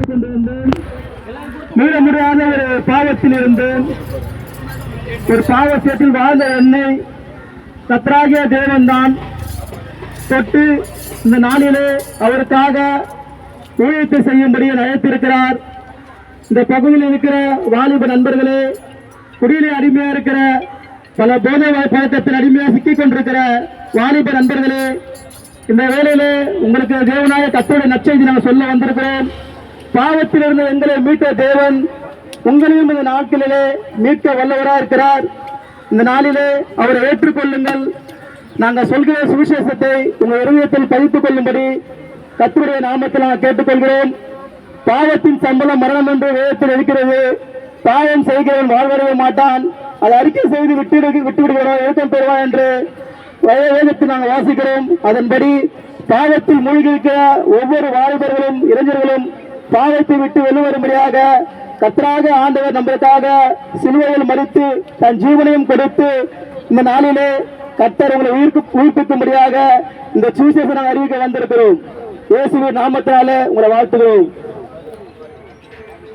கொண்டிருந்தேன். மீள முடியாத ஒரு பாவத்தில் இருந்தேன். ஒரு பாவத்தில் வாழ்ந்த என்னை கர்த்தராகிய தேவன் தான் தொட்டு இந்த நாளிலே அவருக்காக ஊழியத்தை செய்யும்படி அழைத்திருக்கிறார். இந்த பகுதியில் இருக்கிற வாலிப நண்பர்களே, குடியிலே அடிமையா இருக்கிற பல போதை பழக்கத்தில் அடிமையா சிக்கிக் கொண்டிருக்கிற வாலிப நண்பர்களே, இந்த வேளையிலே உங்களுக்கு தேவனாய கர்த்தருடைய நற்செய்தி நாங்கள் சொல்ல வந்திருக்கிறோம். பாவத்திலிருந்து எங்களை மீட்ட தேவன் உங்களையும் இந்த நாட்களிலே மீட்க வல்லவராக இருக்கிறார். இந்த நாளிலே அவரை ஏற்றுக்கொள்ளுங்கள். நாங்கள் சொல்கிற சுவிசேஷத்தை உங்கள் இருதயத்தில் பதித்துக் கொள்ளும்படி கர்த்தருடைய நாமத்தில் நாங்கள் கேட்டுக்கொள்கிறோம். பாவத்தின் சம்பளம் மரணம் என்று வேதத்தில் இருக்கிறது. பாவம் செய்கிறவன் வாழ்வடைய மாட்டான், அதை அறிக்கை செய்து விட்டுவிடுகிறோம் ஏற்றம் பெறுவான் என்று வேதத்தில் நாங்கள் வாசிக்கிறோம். அதன்படி பாவத்தில் மூழ்கியிருக்கிற ஒவ்வொரு வாலிபர்களும் இளைஞர்களும் பாவத்தை விட்டு வெளிவரும்படியாக கர்த்தராக ஆண்டவர் நம்மளுக்காக சிலுவையில் மரித்து தன் ஜீவனையும் கொடுத்து இந்த நாளிலே கர்த்தர் உங்களை உயிர்ப்பிக்கும்படியாக இந்த சுவிசேஷத்தை நாங்கள் அறிவிக்க வந்திருக்கிறோம். இயேசுவின் நாமத்தினாலே உங்களை வாழ்த்துகிறோம்.